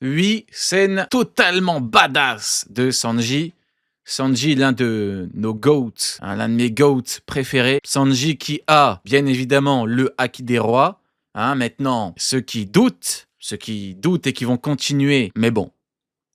8 scènes totalement badass de Sanji. Sanji, l'un de nos GOATs, l'un de mes GOATs préférés. Sanji qui a, bien évidemment, le Haki des rois. Maintenant, ceux qui doutent et qui vont continuer, mais bon,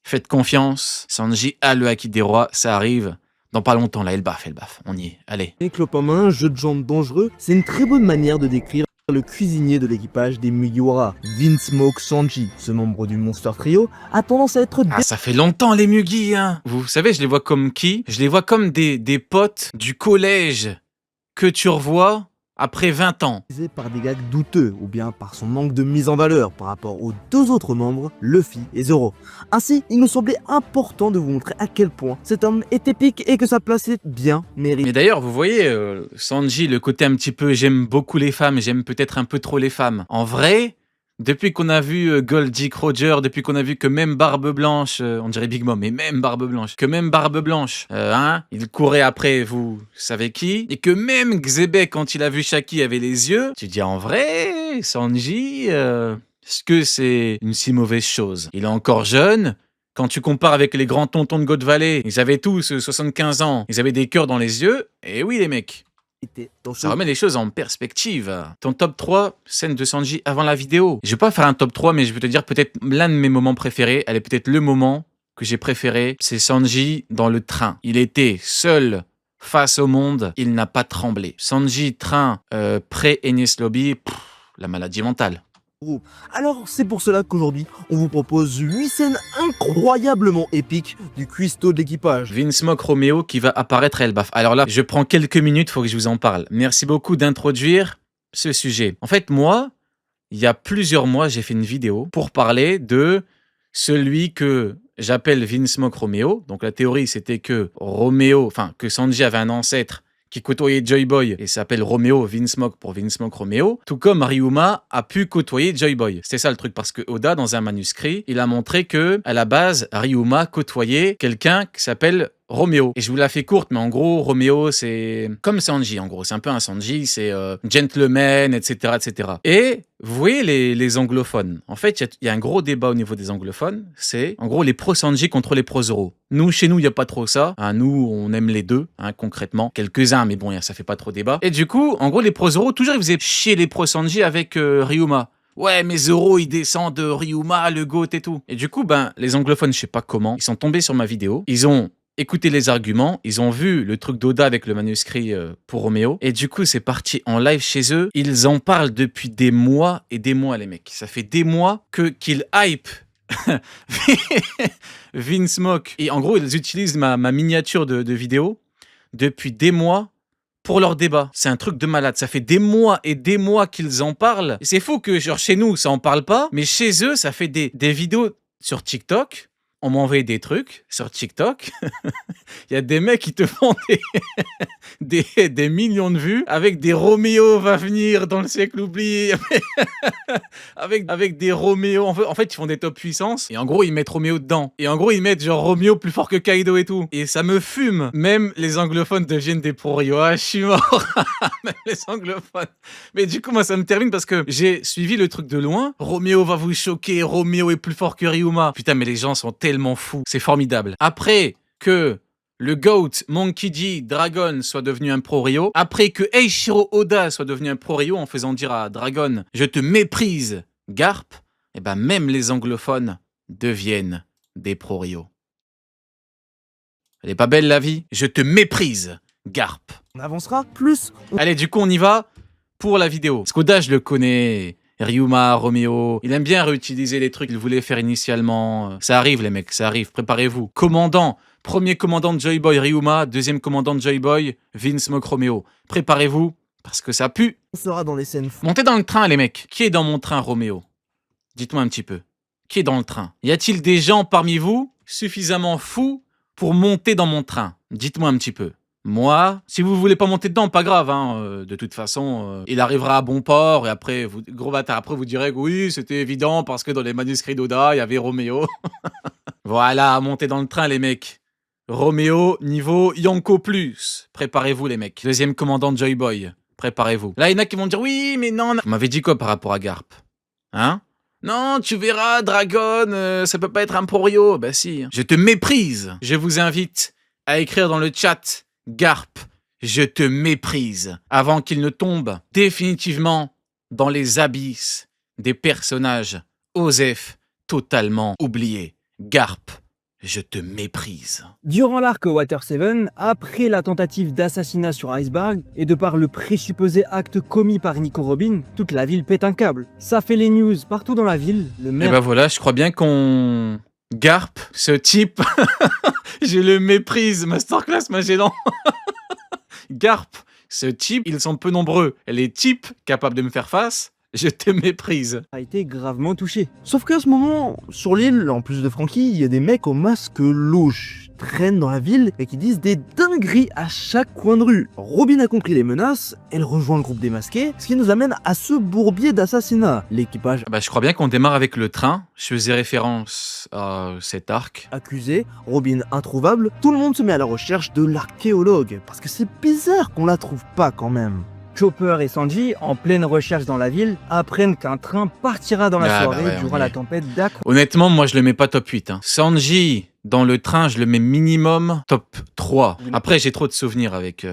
faites confiance. Sanji a le Haki des rois, ça arrive. Dans pas longtemps, là, elle baffe, on y est, allez. Et clope en main, jeu de jambes dangereux, c'est une très bonne manière de décrire le cuisinier de l'équipage des Mugiwara, Vinsmoke Sanji. Ce membre du Monster Trio a tendance à être ça fait longtemps les Mugi, hein. Vous savez, je les vois comme qui? Je les vois comme des potes du collège que tu revois après 20 ans. dépaysé par des gags douteux ou bien par son manque de mise en valeur par rapport aux deux autres membres, Luffy et Zoro. Ainsi, il nous semblait important de vous montrer à quel point cet homme est épique et que sa place est bien méritée. Mais d'ailleurs, vous voyez, Sanji, le côté un petit peu j'aime beaucoup les femmes, j'aime peut-être un peu trop les femmes. En vrai, depuis qu'on a vu Gold Dick Roger, depuis qu'on a vu que même Barbe Blanche, on dirait Big Mom, mais même Barbe Blanche, il courait après vous savez qui, et que même Xebec, quand il a vu Shaki, avait les yeux, tu dis en vrai, Sanji, est-ce que c'est une si mauvaise chose? Il est encore jeune. Quand tu compares avec les grands tontons de God Valley, ils avaient tous 75 ans, ils avaient des cœurs dans les yeux, et oui les mecs. Ça remet les choses en perspective. Ton top 3 scène de Sanji avant la vidéo. Je vais pas faire un top 3, mais je vais te dire peut-être l'un de mes moments préférés. Elle est peut-être le moment que j'ai préféré. C'est Sanji dans le train. Il était seul face au monde. Il n'a pas tremblé. Sanji, train, pré-Enies Lobby, la maladie mentale. Alors c'est pour cela qu'aujourd'hui on vous propose 8 scènes incroyablement épiques du cuistot de l'équipage. Vinsmoke Romeo qui va apparaître à Elbaf. Alors là, je prends quelques minutes, faut que je vous en parle. Merci beaucoup d'introduire ce sujet. En fait, moi, il y a plusieurs mois, j'ai fait une vidéo pour parler de celui que j'appelle Vinsmoke Romeo. Donc la théorie, c'était que que Sanji avait un ancêtre qui côtoyait Joy Boy et s'appelle Romeo, Vinsmoke pour Vinsmoke Romeo, tout comme Ryuma a pu côtoyer Joy Boy. C'était ça le truc, parce que Oda, dans un manuscrit, il a montré que, à la base, Ryuma côtoyait quelqu'un qui s'appelle Romeo. Et je vous la fais courte, mais en gros, Romeo, c'est comme Sanji, en gros. C'est un peu un Sanji, c'est gentleman, etc., etc. Et vous voyez les anglophones. En fait, il y a un gros débat au niveau des anglophones. C'est, en gros, les pro-Sanji contre les pro-Zoro. Chez nous, il n'y a pas trop ça. Nous, on aime les deux, concrètement. Quelques-uns, mais bon, ça fait pas trop débat. Et du coup, en gros, les pro-Zoro, toujours, ils faisaient chier les pro-Sanji avec Ryuma. Ouais, mais Zoro, il descend de Ryuma, le GOAT et tout. Et du coup, les anglophones, je sais pas comment, ils sont tombés sur ma vidéo. Ils ont écouté les arguments, ils ont vu le truc d'Oda avec le manuscrit pour Roméo, et du coup c'est parti en live chez eux. Ils en parlent depuis des mois et des mois, les mecs. Ça fait des mois qu'ils hype Vinsmoke, et en gros ils utilisent ma miniature de vidéo depuis des mois pour leur débat. C'est un truc de malade. Ça fait des mois et des mois qu'ils en parlent. Et c'est fou que genre chez nous ça en parle pas, mais chez eux ça fait des vidéos sur TikTok. On m'a envoyé des trucs sur TikTok. Il y a des mecs qui te font des millions de vues avec des Roméo va venir dans le siècle oublié. avec des Roméo. En fait, ils font des top puissances. Et en gros, ils mettent Roméo dedans. Et en gros, ils mettent genre Roméo plus fort que Kaido et tout. Et ça me fume. Même les anglophones deviennent des pro-Rio. Ah, je suis mort. Même les anglophones. Mais du coup, moi, ça me termine parce que j'ai suivi le truc de loin. Roméo va vous choquer. Roméo est plus fort que Ryuma. Putain, mais les gens sont tellement fous. C'est formidable. Après que le GOAT, Monkey D, Dragon soit devenu un pro-Rio, après que Eiichiro Oda soit devenu un pro-Rio en faisant dire à Dragon « Je te méprise, Garp », et même les anglophones deviennent des pro-Rio. Elle est pas belle la vie? Je te méprise, Garp. On avancera plus. Allez, du coup, on y va pour la vidéo. Parce qu'Oda, je le connais. Ryuma, Roméo, il aime bien réutiliser les trucs qu'il voulait faire initialement. Ça arrive les mecs, ça arrive, préparez-vous. Commandant, premier commandant de Joy Boy, Ryuma, deuxième commandant de Joy Boy, Vinsmoke Romeo. Préparez-vous, parce que ça pue. On sera dans les scènes. Montez dans le train les mecs. Qui est dans mon train, Roméo? Dites-moi un petit peu. Qui est dans le train? Y a-t-il des gens parmi vous suffisamment fous pour monter dans mon train? Dites-moi un petit peu. Moi, si vous voulez pas monter dedans, pas grave, de toute façon, il arrivera à bon port, et après, gros bâtard, après vous direz que oui, c'était évident, parce que dans les manuscrits d'Oda, il y avait Roméo. Voilà, montez dans le train, les mecs. Roméo, niveau Yonko+. Préparez-vous, les mecs. Deuxième commandant de Joy Boy. Préparez-vous. Là, il y en a qui vont dire, oui, mais non. Vous m'avez dit quoi par rapport à Garp? Non, tu verras, Dragon, ça peut pas être un Porio. Bah si. Je te méprise. Je vous invite à écrire dans le chat, Garp, je te méprise, avant qu'il ne tombe définitivement dans les abysses des personnages Osef totalement oubliés. Garp, je te méprise. Durant l'arc Water 7, après la tentative d'assassinat sur Iceberg, et de par le présupposé acte commis par Nico Robin, toute la ville pète un câble. Ça fait les news partout dans la ville, le Et maire... bah voilà, je crois bien qu'on... Garp, ce type, je le méprise, masterclass Magellan. Garp, ce type, ils sont peu nombreux. Et les types capables de me faire face, je te méprise. a été gravement touché. Sauf qu'à ce moment, sur l'île, en plus de Frankie, il y a des mecs au masque louche traînent dans la ville et qui disent des dingueries à chaque coin de rue. Robin a compris les menaces, elle rejoint le groupe démasqué, ce qui nous amène à ce bourbier d'assassinat. L'équipage Bah, je crois bien qu'on démarre avec le train. Je faisais référence à cet arc. accusé, Robin introuvable, tout le monde se met à la recherche de l'archéologue, parce que c'est bizarre qu'on la trouve pas quand même. Chopper et Sanji, en pleine recherche dans la ville, apprennent qu'un train partira dans la Ah, soirée bah ouais, on durant y la est. tempête d'Aqua. Honnêtement, moi, je le mets pas top 8. Hein. Sanji, dans le train, je le mets minimum top 3. Après, j'ai trop de souvenirs avec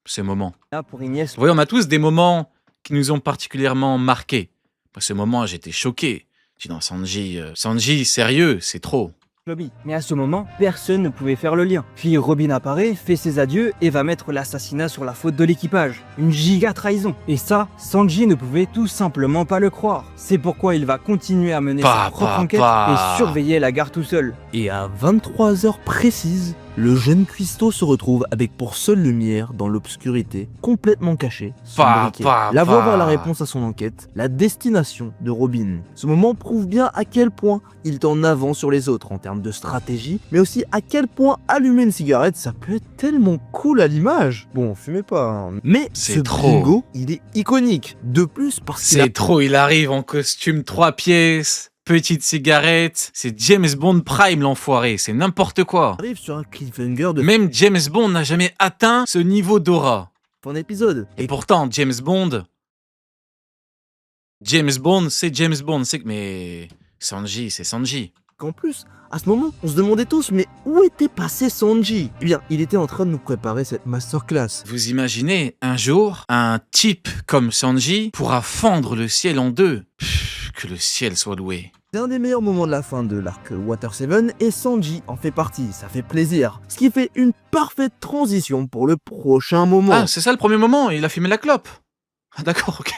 ces moments. Pour Ignace Vous voyez, on a tous des moments qui nous ont particulièrement marqués. À ce moment, j'étais choqué. Je dis non, Sanji, sérieux, c'est trop. Lobby. Mais à ce moment, personne ne pouvait faire le lien. Puis Robin apparaît, fait ses adieux et va mettre l'assassinat sur la faute de l'équipage. Une giga trahison. Et ça, Sanji ne pouvait tout simplement pas le croire. C'est pourquoi il va continuer à mener sa propre enquête et surveiller la gare tout seul. Et à 23h précises, le jeune cuistot se retrouve avec pour seule lumière dans l'obscurité, complètement caché, son briquet. La voie vers la réponse à son enquête, la destination de Robin. Ce moment prouve bien à quel point il est en avant sur les autres en termes de stratégie, mais aussi à quel point allumer une cigarette, ça peut être tellement cool à l'image. Bon, fumez pas, hein. Mais C'est ce trop. bingo, il est iconique. De plus, parce qu'il a C'est trop, il arrive en costume 3 pièces, petite cigarette. C'est James Bond Prime, l'enfoiré. C'est n'importe quoi. arrive sur un cliffhanger de Même James Bond n'a jamais atteint ce niveau d'aura. ton épisode. Et pourtant, James Bond, c'est James Bond. Mais Sanji, c'est Sanji. qu'en plus, à ce moment, on se demandait tous, mais où était passé Sanji? Eh bien, il était en train de nous préparer cette masterclass. Vous imaginez, un jour, un type comme Sanji pourra fendre le ciel en deux. Pff, que le ciel soit loué. C'est un des meilleurs moments de la fin de l'arc Water 7 et Sanji en fait partie, ça fait plaisir. Ce qui fait une parfaite transition pour le prochain moment. Ah, c'est ça le premier moment, il a fumé la clope. Ah, d'accord, ok.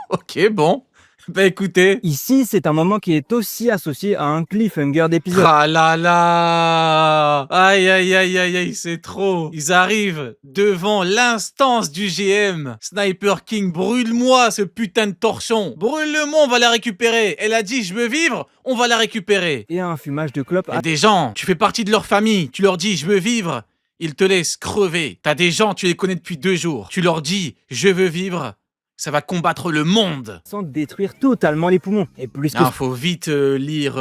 Ok, bon. Bah écoutez. Ici, c'est un moment qui est aussi associé à un cliffhanger d'épisode. Ah là là. Aïe, aïe, aïe, aïe, aïe, c'est trop. Ils arrivent devant l'instance du GM. Sniper King, brûle-moi ce putain de torchon. Brûle-le-moi, on va la récupérer. Elle a dit, je veux vivre, on va la récupérer. Et un fumage de clope. Il y a des gens, tu fais partie de leur famille, tu leur dis, je veux vivre. Ils te laissent crever. T'as des gens, tu les connais depuis 2 jours. Tu leur dis, je veux vivre. Ça va combattre le monde. Sans détruire totalement les poumons. Et plus que Ah, faut vite lire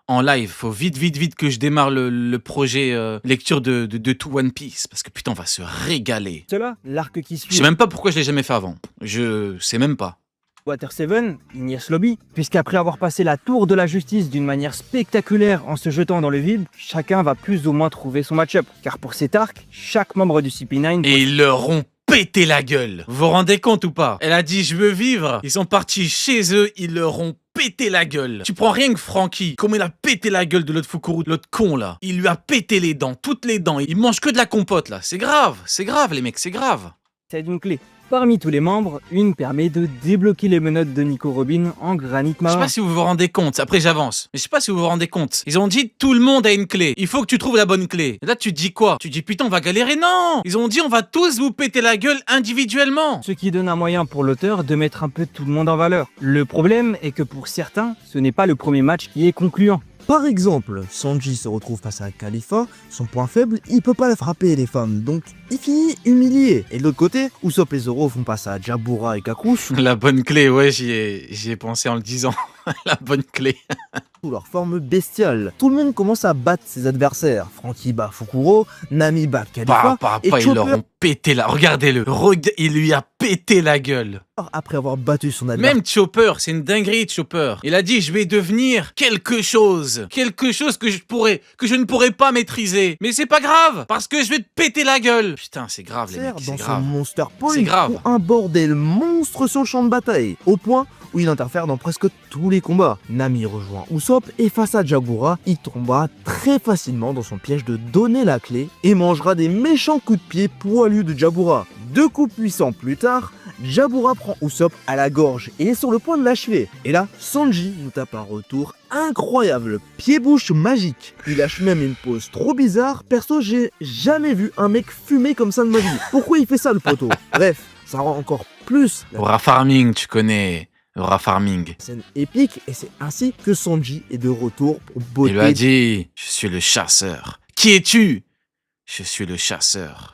en live. Faut vite que je démarre le projet lecture de tout One Piece. Parce que putain, on va se régaler. cela, l'arc qui Je suit sais même pas pourquoi je l'ai jamais fait avant. Je sais même pas. Water 7, Ignace Lobby, puisqu'après avoir passé la tour de la justice d'une manière spectaculaire en se jetant dans le vide, chacun va plus ou moins trouver son match-up. Car pour cet arc, chaque membre du CP9 Et ils leur ont pété la gueule. Vous vous rendez compte ou pas? Elle a dit je veux vivre. Ils sont partis chez eux, ils leur ont pété la gueule. Tu prends rien que Frankie, comment il a pété la gueule de l'autre Fukuru, de l'autre con là. Il lui a pété les dents, toutes les dents. Il mange que de la compote là. C'est grave les mecs, c'est grave. possède une clé. Parmi tous les membres, une permet de débloquer les menottes de Nico Robin en granit Je sais marin. pas si vous vous rendez compte, après j'avance, mais je sais pas si vous vous rendez compte. Ils ont dit tout le monde a une clé, il faut que tu trouves la bonne clé. Et là tu te dis quoi? Tu te dis putain on va galérer? Non! Ils ont dit on va tous vous péter la gueule individuellement. Ce qui donne un moyen pour l'auteur de mettre un peu tout le monde en valeur. Le problème est que pour certains, ce n'est pas le premier match qui est concluant. Par exemple, Sanji se retrouve face à Khalifa, son point faible, il peut pas la frapper les femmes, donc il finit humilié. Et de l'autre côté, Usopp et Zoro font face à Jabura et Kakush. La bonne clé, ouais j'y ai pensé en le disant. La bonne clé. sous leur forme bestiale. Tout le monde commence à battre ses adversaires. Franky bat Fukuro, Nami bat Khalifa, et Ils leur Chopper, ont pété la... Regardez-le. Il lui a pété la gueule. après avoir battu son adversaire, Même Chopper, c'est une dinguerie, Chopper. Il a dit, je vais devenir quelque chose que je ne pourrais pas maîtriser. Mais c'est pas grave, parce que je vais te péter la gueule. Putain, c'est grave, les mecs, dans c'est son grave. Monster Point C'est grave. pour un bordel monstre sur le champ de bataille, au point où il interfère dans presque tous les combats. Nami rejoint Usopp et face à Jabura, il tombera très facilement dans son piège de donner la clé et mangera des méchants coups de pied poilus de Jabura. 2 coups puissants plus tard, Jabura prend Usopp à la gorge et est sur le point de l'achever. Et là, Sanji nous tape un retour incroyable, pied-bouche magique. Il lâche même une pose trop bizarre. Perso, j'ai jamais vu un mec fumer comme ça de ma vie. Pourquoi il fait ça, le poteau? Bref, ça rend encore plus la Aura Farming, tu connais. Aura Farming. scène épique et c'est ainsi que Sanji est de retour pour Il lui a beauté. dit, je suis le chasseur. Qui es-tu? Je suis le chasseur.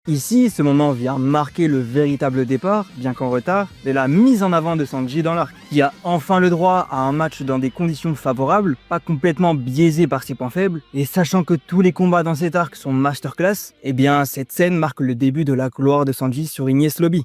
Ici, ce moment vient marquer le véritable départ, bien qu'en retard, de la mise en avant de Sanji dans l'arc, qui a enfin le droit à un match dans des conditions favorables, pas complètement biaisé par ses points faibles, et sachant que tous les combats dans cet arc sont masterclass, eh bien cette scène marque le début de la gloire de Sanji sur Enies Lobby.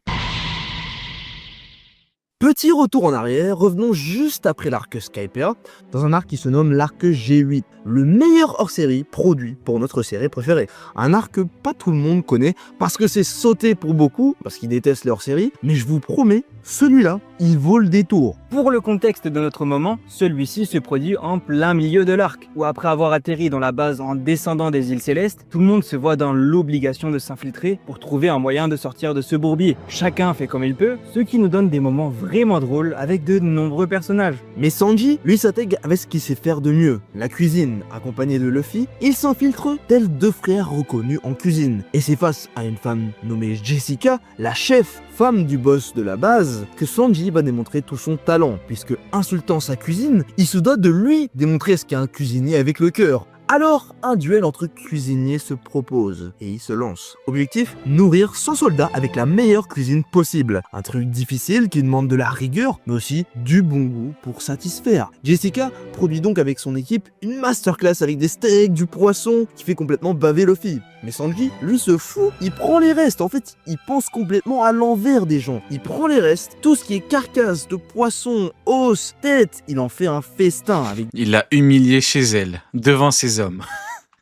Petit retour en arrière, revenons juste après l'arc Skypiea, dans un arc qui se nomme l'arc G8, le meilleur hors-série produit pour notre série préférée. Un arc que pas tout le monde connaît, parce que c'est sauté pour beaucoup, parce qu'ils détestent les hors-séries, mais je vous promets, celui-là, il vaut le détour. Pour le contexte de notre moment, celui-ci se produit en plein milieu de l'arc, où après avoir atterri dans la base en descendant des îles Célestes, tout le monde se voit dans l'obligation de s'infiltrer pour trouver un moyen de sortir de ce bourbier. Chacun fait comme il peut, ce qui nous donne des moments vraiment drôles avec de nombreux personnages. Mais Sanji, lui, s'intègre avec ce qu'il sait faire de mieux, la cuisine. Accompagné de Luffy, il s'infiltre tels 2 frères reconnus en cuisine. Et c'est face à une femme nommée Jessica, la chef, femme du boss de la base, que Sanji va démontrer tout son talent, puisque insultant sa cuisine, il se doit de lui démontrer ce qu'est un cuisinier avec le cœur. Alors, un duel entre cuisiniers se propose, et il se lance. Objectif, nourrir 100 soldats avec la meilleure cuisine possible. Un truc difficile qui demande de la rigueur, mais aussi du bon goût pour satisfaire. Jessica produit donc avec son équipe une masterclass avec des steaks, du poisson, qui fait complètement baver Luffy. Mais Sanji, lui, se fout, il prend les restes. En fait, il pense complètement à l'envers des gens. Il prend les restes, tout ce qui est carcasse de poisson, os, tête, il en fait un festin avec Il l'a humilié chez elle, devant ses hommes,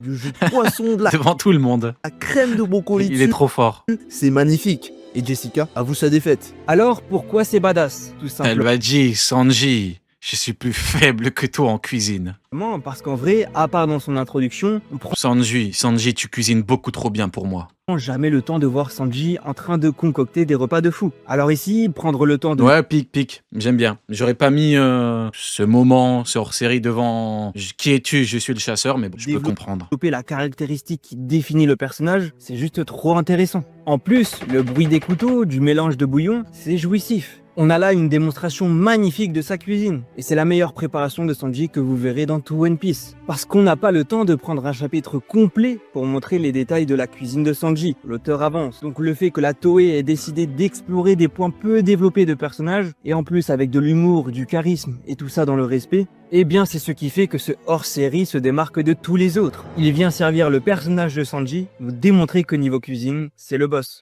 du jus de poisson, de la devant tout le monde. crème de brocoli Il est dessus. trop fort. C'est magnifique. Et Jessica avoue sa défaite. Alors pourquoi c'est badass? Tout Elle simplement lui a dit, Sanji, je suis plus faible que toi en cuisine. parce qu'en vrai, à part dans son introduction, on prend Sanji, tu cuisines beaucoup trop bien pour moi. jamais le temps de voir Sanji en train de concocter des repas de fou. Alors ici, prendre le temps de Ouais, pique, j'aime bien. J'aurais pas mis ce moment, ce hors-série devant qui es-tu, je suis le chasseur, mais bon, je peux Développe- comprendre. développer la caractéristique qui définit le personnage, c'est juste trop intéressant. En plus, le bruit des couteaux, du mélange de bouillon, c'est jouissif. On a là une démonstration magnifique de sa cuisine, et c'est la meilleure préparation de Sanji que vous verrez dans tout One Piece. Parce qu'on n'a pas le temps de prendre un chapitre complet pour montrer les détails de la cuisine de Sanji. L'auteur avance, donc le fait que la Toei ait décidé d'explorer des points peu développés de personnages, et en plus avec de l'humour, du charisme, et tout ça dans le respect, eh bien c'est ce qui fait que ce hors-série se démarque de tous les autres. Il vient servir le personnage de Sanji, nous démontrer que niveau cuisine, c'est le boss.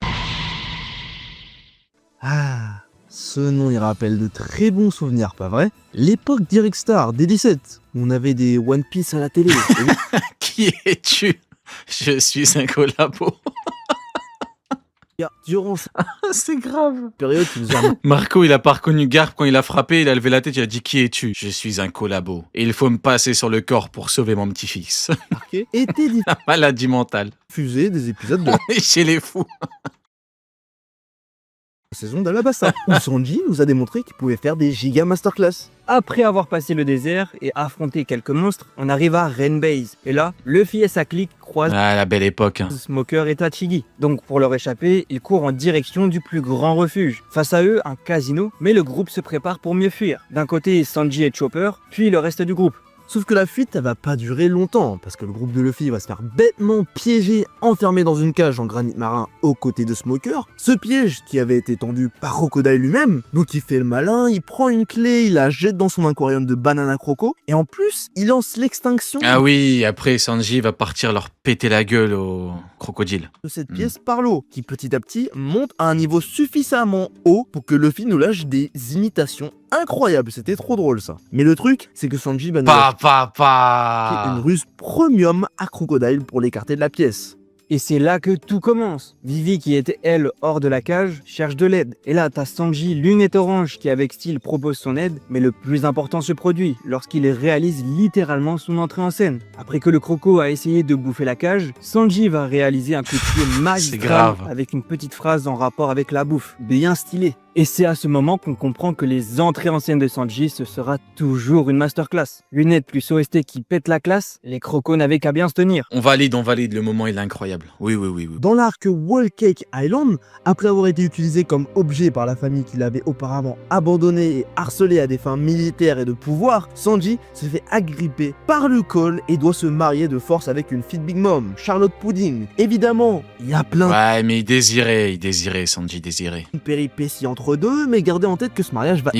Ah, ce nom y rappelle de très bons souvenirs, pas vrai? L'époque d'Eric Star, des 17, où on avait des One Piece à la télé. Et oui, Qui es-tu? Je suis un collabo. durant cette C'est grave. période, tu nous as Marco, il a pas reconnu Garp quand il a frappé, il a levé la tête, il a dit qui es-tu? Je suis un collabo. Et il faut me passer sur le corps pour sauver mon petit-fils. marqué, étaient La maladie mentale. diffusés des épisodes de la On est chez les fous. saison d'Alabasta, où Sanji nous a démontré qu'il pouvait faire des giga masterclass. Après avoir passé le désert et affronté quelques monstres, on arrive à Rain Base. Et là, Luffy et sa clique croisent Ah, la belle époque. Hein. Smoker et Tachigi. Donc pour leur échapper, ils courent en direction du plus grand refuge. Face à eux, un casino, mais le groupe se prépare pour mieux fuir. D'un côté, Sanji et Chopper, puis le reste du groupe. Sauf que la fuite, elle va pas durer longtemps, parce que le groupe de Luffy va se faire bêtement piéger, enfermé dans une cage en granit marin aux côtés de Smoker. Ce piège qui avait été tendu par Crocodile lui-même, donc il fait le malin, il prend une clé, il la jette dans son aquarium de Banana Croco, et en plus, il lance l'extinction Ah oui, après Sanji va partir leur péter la gueule au crocodile. de cette pièce par l'eau, qui petit à petit monte à un niveau suffisamment haut pour que Luffy nous lâche des imitations incroyables. C'était trop drôle ça. Mais le truc, c'est que Sanji va nous lâcher une ruse premium à Crocodile pour l'écarter de la pièce. Et c'est là que tout commence. Vivi, qui était elle hors de la cage, cherche de l'aide. Et là, t'as Sanji, lunette orange, qui avec style propose son aide, mais le plus important se produit, lorsqu'il réalise littéralement son entrée en scène. Après que le croco a essayé de bouffer la cage, Sanji va réaliser un coup de pied magistral grave. avec une petite phrase en rapport avec la bouffe, bien stylée. Et c'est à ce moment qu'on comprend que les entrées en scène de Sanji, ce sera toujours une masterclass. Lunette plus OST qui pète la classe, les crocos n'avaient qu'à bien se tenir. On valide, le moment il est incroyable. Oui. Dans l'arc Wall Cake Island, après avoir été utilisé comme objet par la famille qui l'avait auparavant abandonné et harcelé à des fins militaires et de pouvoir, Sanji se fait agripper par le col et doit se marier de force avec une fille Big Mom, Charlotte Pudding. Évidemment, il y a plein Ouais, mais il désirait, Sanji désirait. de péripéties entre deux, mais gardez en tête que ce mariage va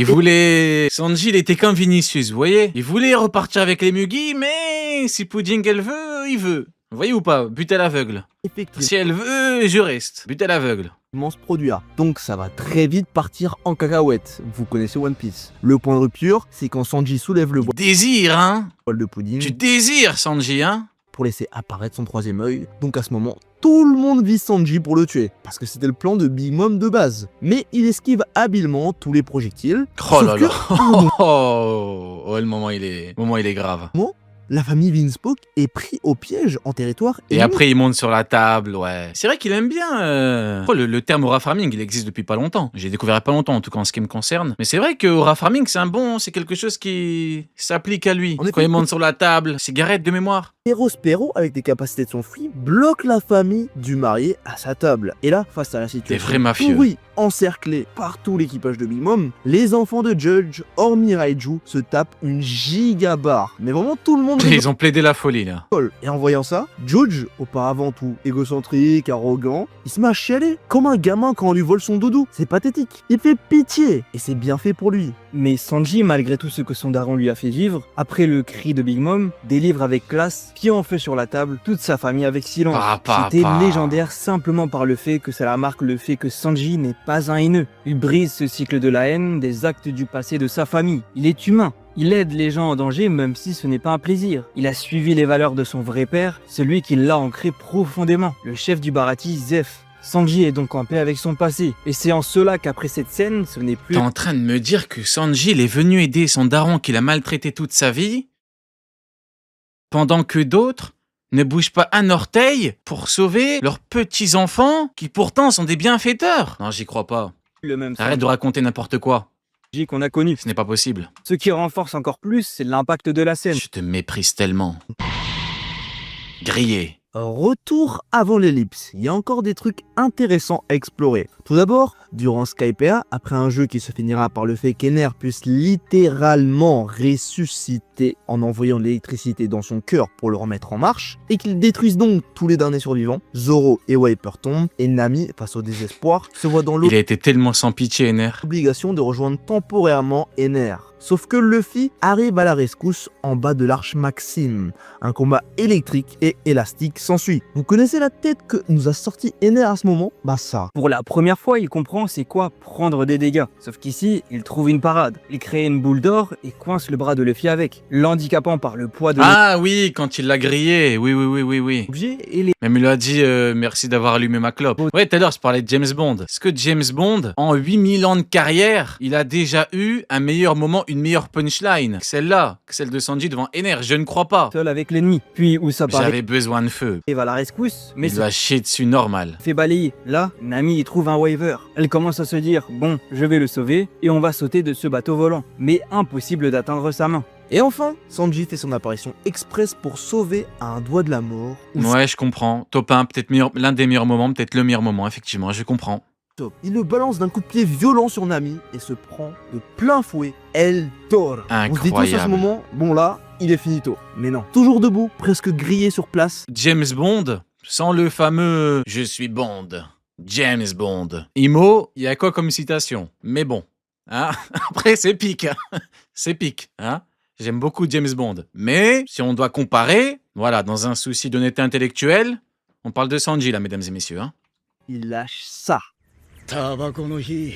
Sanji, il était comme Vinicius, vous voyez? Il voulait repartir avec les Mugi, mais si Pudding elle veut, il veut. Vous voyez ou pas? But à l'aveugle. effectivement Si elle veut, je reste. But à l'aveugle. se produire. Donc ça va très vite partir en cacahuète. Vous connaissez One Piece. Le point de rupture, c'est quand Sanji soulève le Désir, hein? bol de Pudding Tu désires, Sanji, hein? pour laisser apparaître son troisième œil. Donc à ce moment, tout le monde vise Sanji pour le tuer, parce que c'était le plan de Big Mom de base. Mais il esquive habilement tous les projectiles. Oh sauf là que, là. à un moment, Le moment il est grave. la famille Vinspoke est pris au piège en territoire Et ennemi. après, il monte sur la table, ouais. C'est vrai qu'il aime bien. Le terme aura farming, il existe depuis pas longtemps. J'ai découvert il y a pas longtemps, en tout cas en ce qui me concerne. Mais c'est vrai que aura farming, c'est quelque chose qui s'applique à lui. En effet. Quand il monte sur la table, cigarette de mémoire. Spero, avec des capacités de son fruit, bloque la famille du marié à sa table. Et là, face à la situation vrais mafieux. pourrie, encerclée par tout l'équipage de Big Mom, les enfants de Judge, hormis Raiju, se tapent une giga barre. Mais vraiment tout le monde Ils ont plaidé la folie, là. rigole. Et en voyant ça, Judge, auparavant tout égocentrique, arrogant, il se met à chialer comme un gamin quand on lui vole son doudou. C'est pathétique. Il fait pitié. Et c'est bien fait pour lui. Mais Sanji, malgré tout ce que son daron lui a fait vivre, après le cri de Big Mom, délivre avec classe, pied en feu sur la table, toute sa famille avec silence. C'était légendaire simplement par le fait que cela marque le fait que Sanji n'est pas un haineux. Il brise ce cycle de la haine, des actes du passé de sa famille. Il est humain. Il aide les gens en danger même si ce n'est pas un plaisir. Il a suivi les valeurs de son vrai père, celui qui l'a ancré profondément, le chef du Baratie, Zeph. Sanji est donc en paix avec son passé, et c'est en cela qu'après cette scène, ce n'est plus... T'es en train de me dire que Sanji, il est venu aider son daron qu'il a maltraité toute sa vie, pendant que d'autres ne bougent pas un orteil pour sauver leurs petits-enfants, qui pourtant sont des bienfaiteurs. Non, j'y crois pas. le même Arrête de raconter n'importe quoi. Sanji qu'on a connu. Ce n'est pas possible. Ce qui renforce encore plus, c'est l'impact de la scène. Je te méprise tellement. Grillé. Retour avant l'ellipse, il y a encore des trucs intéressants à explorer. Tout d'abord, durant Skypiea, après un jeu qui se finira par le fait qu'Ener puisse littéralement ressusciter en envoyant de l'électricité dans son cœur pour le remettre en marche, et qu'il détruise donc tous les derniers survivants, Zoro et Wiper tombent, et Nami, face au désespoir, se voit dans Il a été tellement sans pitié, Ener. l'obligation de rejoindre temporairement Ener. Sauf que Luffy arrive à la rescousse en bas de l'arche Maxime. Un combat électrique et élastique s'ensuit. Vous connaissez la tête que nous a sorti Ener à ce moment? Bah ça. Pour la première fois, il comprend c'est quoi prendre des dégâts. Sauf qu'ici, il trouve une parade. Il crée une boule d'or et coince le bras de Luffy avec, l'handicapant par le poids de Ah oui, quand il l'a grillé. Oui. l'objet et les... Même il lui a dit merci d'avoir allumé ma clope. Ouais, tout à l'heure, je parlais de James Bond. Est-ce que James Bond, en 8000 ans de carrière, il a déjà eu un meilleur moment, une meilleure punchline que celle-là, que celle de Sanji devant Ener? Je ne crois pas. seul avec l'ennemi. Puis où ça J'avais besoin de feu. arrive à la rescousse, mais Il lui a chié dessus normal. fait balayer. Là, Nami y trouve un waiver. Elle commence à se dire, bon, je vais le sauver et on va sauter de ce bateau volant. Mais impossible d'atteindre sa main. Et enfin, Sanji fait son apparition express pour sauver à un doigt de la mort. Ouais, je comprends. Top 1, peut-être l'un des meilleurs moments, peut-être le meilleur moment, effectivement, je comprends. Top. Il le balance d'un coup de pied violent sur Nami et se prend de plein fouet El Toro. On se dit tous à ce Incroyable. moment, bon là, il est finito. Mais non, toujours debout, presque grillé sur place. James Bond, sans le fameux « Je suis Bond ». James Bond. Imo, il y a quoi comme citation? Mais bon, hein. Après c'est pique, hein. C'est pique, hein. J'aime beaucoup James Bond. Mais si on doit comparer, voilà, dans un souci d'honnêteté intellectuelle, on parle de Sanji là, mesdames et messieurs, hein. Il lâche ça. タバコの火